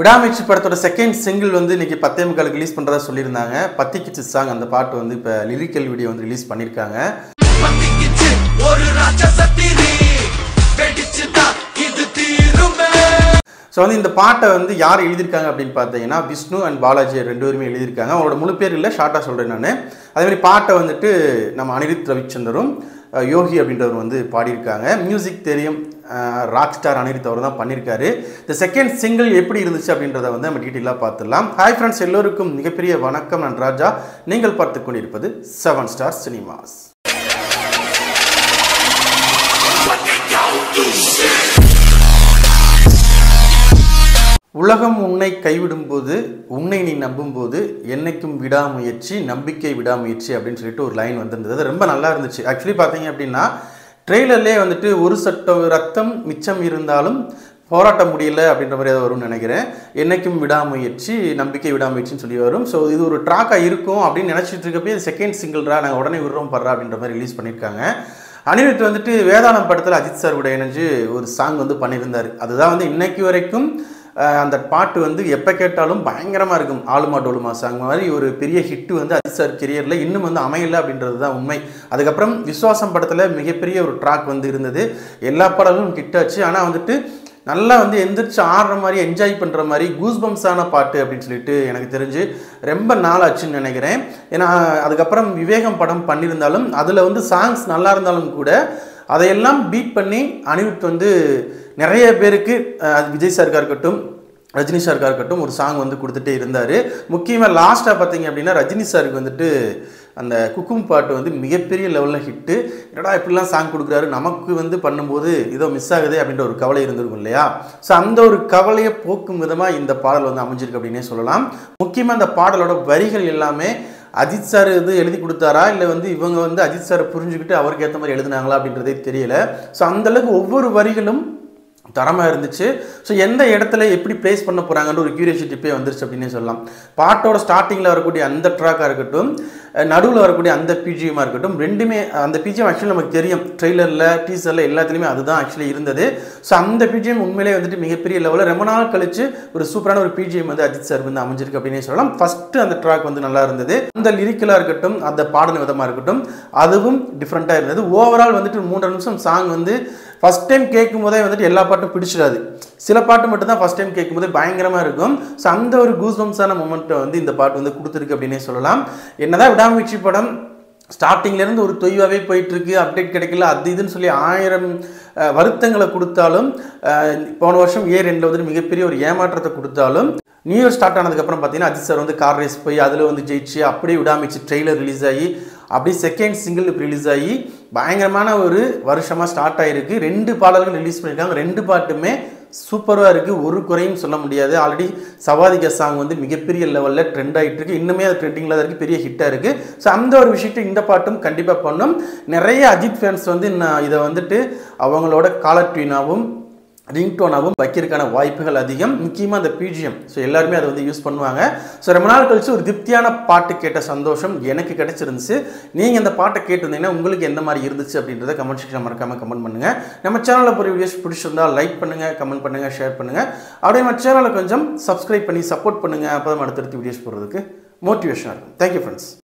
விடாமுயற்சி படத்தோட second single வந்து இன்னைக்கு 10:45 ரிலீஸ் பண்றதா சொல்லியிருந்தாங்க. பத்திக்கிச்சு சாங் அந்த பாட்டு வந்து இப்போ லிரிக்கல் வீடியோ வந்து ரிலீஸ் பண்ணியிருக்காங்க. ஸோ வந்து இந்த பாட்டை வந்து யார் எழுதியிருக்காங்க அப்படின்னு பார்த்தீங்கன்னா விஷ்ணு அண்ட் பாலாஜி ரெண்டு பேருமே எழுதியிருக்காங்க. அவங்களோட முழு பேர் இல்லை, ஷார்ட்டாக சொல்கிறேன் நான். அதேமாதிரி பாட்டை வந்துட்டு நம்ம அனிருத் ரவிச்சந்தரும் யோகி அப்படின்றவர் வந்து பாடியிருக்காங்க. மியூசிக் தெரியும், ராக் ஸ்டார் அனிருத் அவர் தான் பண்ணியிருக்காரு. இந்த செகண்ட் சிங்கிள் எப்படி இருந்துச்சு அப்படின்றத வந்து நம்ம டீட்டெயிலாக பார்த்துடலாம். ஹாய் ஃப்ரெண்ட்ஸ், எல்லோருக்கும் மிகப்பெரிய வணக்கம். நான் ராஜா. நீங்கள் பார்த்து கொண்டிருப்பது 7 ஸ்டார் சினிமாஸ். உலகம் உன்னை கைவிடும்போது உன்னை நீ நம்பும்போது என்னைக்கும் விடாமுயற்சி, நம்பிக்கை விடாமுயற்சி அப்படின்னு சொல்லிட்டு ஒரு லைன் வந்திருந்தது. அது ரொம்ப நல்லா இருந்துச்சு. ஆக்சுவலி பார்த்தீங்க அப்படின்னா ட்ரெய்லர்லேயே வந்துட்டு ஒரு சட்டம் ரத்தம் மிச்சம் இருந்தாலும் போராட்ட முடியல அப்படின்ற மாதிரி அதை வரும்னு நினைக்கிறேன். என்னைக்கும் விடாமுயற்சி, நம்பிக்கை விடாமுயற்சின்னு சொல்லி வரும். ஸோ இது ஒரு ட்ராக்காக இருக்கும் அப்படின்னு நினச்சிட்டு இருக்கப்போ இது செகண்ட் சிங்கிள்ரா, நாங்கள் உடனே விடுறோம் படுறா அப்படின்ற மாதிரி ரிலீஸ் பண்ணியிருக்காங்க. அனிருத் வந்துட்டு வேதாளம் படத்தில் அஜித் சார் கூட இணைஞ்சு ஒரு சாங் வந்து பண்ணியிருந்தார். அதுதான் வந்து இன்னைக்கு வரைக்கும் அந்த பாட்டு வந்து எப்போ கேட்டாலும் பயங்கரமாக இருக்கும். ஆளுமா டோலுமா சாங் மாதிரி ஒரு பெரிய ஹிட்டு வந்து அஜித் சார் கெரியரில் இன்னும் வந்து அமையலை அப்படின்றது தான் உண்மை. அதுக்கப்புறம் விஸ்வாசம் படத்தில் மிகப்பெரிய ஒரு ட்ராக் வந்து இருந்தது. எல்லா பாடலும் ஹிட்டாச்சு. ஆனால் வந்துட்டு நல்லா வந்து எந்திரிச்சு ஆடுற மாதிரி, என்ஜாய் பண்ணுற மாதிரி கூஸ்பம்ஸான பாட்டு அப்படின்னு சொல்லிட்டு எனக்கு தெரிஞ்சு ரொம்ப நாள் ஆச்சுன்னு நினைக்கிறேன். ஏன்னா அதுக்கப்புறம் விவேகம் படம் பண்ணியிருந்தாலும் அதில் வந்து சாங்ஸ் நல்லா இருந்தாலும் கூட அதையெல்லாம் பீட் பண்ணி அனிருத் வந்து நிறைய பேருக்கு, விஜய் சாருக்காக இருக்கட்டும், ரஜினி சாருக்காக இருக்கட்டும், ஒரு சாங் வந்து கொடுத்துட்டே இருந்தார். முக்கியமாக லாஸ்ட்டாக பார்த்தீங்க அப்படின்னா ரஜினி சாருக்கு வந்துட்டு அந்த குக்கும் பாட்டு வந்து மிகப்பெரிய லெவலில் ஹிட்டு. என்னடா இப்படிலாம் சாங் கொடுக்குறாரு, நமக்கு வந்து பண்ணும்போது ஏதோ மிஸ் ஆகுது அப்படின்ற ஒரு கவலை இருந்திருக்கும் இல்லையா? ஸோ அந்த ஒரு கவலையை போக்கும் விதமாக இந்த பாடல் வந்து அமைஞ்சிருக்கு அப்படின்னே சொல்லலாம். முக்கியமாக அந்த பாடலோட வரிகள் எல்லாமே அஜித் சார் இது எழுதி கொடுத்தாரா இல்லை வந்து இவங்க வந்து அஜித் சாரை புரிஞ்சுக்கிட்டு அவருக்கு ஏற்ற மாதிரி எழுதினாங்களா அப்படின்றதே தெரியல. ஸோ அந்தளவுக்கு ஒவ்வொரு வரிகளும் தரமாக இருந்துச்சு. ஸோ எந்த இடத்துல எப்படி ப்ளேஸ் பண்ண போகிறாங்கன்ற ஒரு கியூரியாசிட்டிப்பே வந்துருச்சு அப்படின்னே சொல்லலாம். பாட்டோட ஸ்டார்டிங்கில் வரக்கூடிய அந்த ட்ராக்காக இருக்கட்டும், நடுவில் வரக்கூடிய அந்த பிஜிஎம்மாக இருக்கட்டும், ரெண்டுமே அந்த பிஜிஎம் ஆக்சுவலி நமக்கு தெரியும், ட்ரெய்லரில் டீசரில் எல்லாத்துலேயுமே அதுதான் ஆக்சுவலி இருந்தது. ஸோ அந்த பிஜிஎம் உண்மையிலே வந்துட்டு மிகப்பெரிய லெவலில் ரொம்ப நாள் கழிச்சு ஒரு சூப்பரான ஒரு பிஜிஎம் வந்து அஜித் சார் வந்து அமைஞ்சிருக்கு அப்படின்னே சொல்லலாம். ஃபஸ்ட்டு அந்த ட்ராக் வந்து நல்லா இருந்தது. அந்த லிரிக்கலாக இருக்கட்டும், அந்த பாடல் விதமாக இருக்கட்டும், அதுவும் டிஃப்ரெண்ட்டாக இருந்தது. ஓவரால் வந்துட்டு 3 நிமிஷம் சாங் வந்து ஃபஸ்ட் டைம் கேட்கும் போதே வந்துட்டு எல்லா பாட்டும் பிடிச்சிடாது. சில பாட்டு மட்டும் தான் ஃபஸ்ட் டைம் கேட்கும் போதே பயங்கரமாக இருக்கும். ஸோ அந்த ஒரு கூஸ்பம்ஸான மொமெண்ட்டை வந்து இந்த பாட்டு வந்து கொடுத்துருக்கு அப்படின்னே சொல்லலாம். என்னதான் விடாமுயற்சி படம் ஸ்டார்டிங்லேருந்து ஒரு தொய்வாகவே போயிட்டுருக்கு, அப்டேட் கிடைக்கல, அது இதுன்னு சொல்லி 1000 வருத்தங்களை கொடுத்தாலும், போன வருஷம் A2 வந்துட்டு மிகப்பெரிய ஒரு ஏமாற்றத்தை கொடுத்தாலும், நியூ இயர் ஸ்டார்ட் ஆனதுக்கப்புறம் பார்த்தீங்கன்னா அஜித் சார் வந்து கார் ரேஸ் போய் அதில் வந்து ஜெயிச்சு அப்படியே விடாமுயற்சி ட்ரெய்லர் ரிலீஸ் ஆகி அப்படியே செகண்ட் சிங்கிள் ரிலீஸ் ஆகி பயங்கரமான ஒரு வருஷமாக ஸ்டார்ட் ஆகிருக்கு. 2 பாடல்கள் ரிலீஸ் பண்ணியிருக்காங்க. 2 பாட்டுமே சூப்பராக இருக்குது, ஒரு குறையும் சொல்ல முடியாது. ஆல்ரெடி சவாதிக சாங் வந்து மிகப்பெரிய லெவலில் ட்ரெண்ட் ஆகிட்டு இருக்கு. இன்னுமே அது ட்ரெண்டிங்கில் தான் இருக்குது, பெரிய ஹிட்டாக இருக்குது. ஸோ அந்த ஒரு விஷயத்தை இந்த பாட்டும் கண்டிப்பாக பண்ணும். நிறைய அஜித் ஃபேன்ஸ் வந்து இதை வந்துட்டு அவங்களோட காலர் டியூனாகவும் ரிங்டோனாகவும் வைக்கிறதுக்கான வாய்ப்புகள் அதிகம். முக்கியமாக அந்த பிஜிஎம், ஸோ எல்லாருமே அதை வந்து யூஸ் பண்ணுவாங்க. ஸோ ரொம்ப நாள் கழிச்சு ஒரு திருப்தியான பாட்டு கேட்ட சந்தோஷம் எனக்கு கிடைச்சிருந்துச்சு. நீங்கள் இந்த பாட்டை கேட்டிருந்தீங்கன்னா உங்களுக்கு எந்த மாதிரி இருந்துச்சு அப்படின்றத கமெண்ட் செக்ஷன் மறக்காமல் கமெண்ட் பண்ணுங்கள். நம்ம சேனலில் போகிற வீடியோஸ் பிடிச்சிருந்தால் லைக் பண்ணுங்கள், கமெண்ட் பண்ணுங்கள், ஷேர் பண்ணுங்கள். அப்படியே நம்ம சேனலை கொஞ்சம் சப்ஸ்கிரைப் பண்ணி சப்போர்ட் பண்ணுங்கள். அப்போ தான் அடுத்தடுத்து வீடியோஸ் போடுறதுக்கு மோட்டிவேஷனாக இருக்கும். Thank you friends.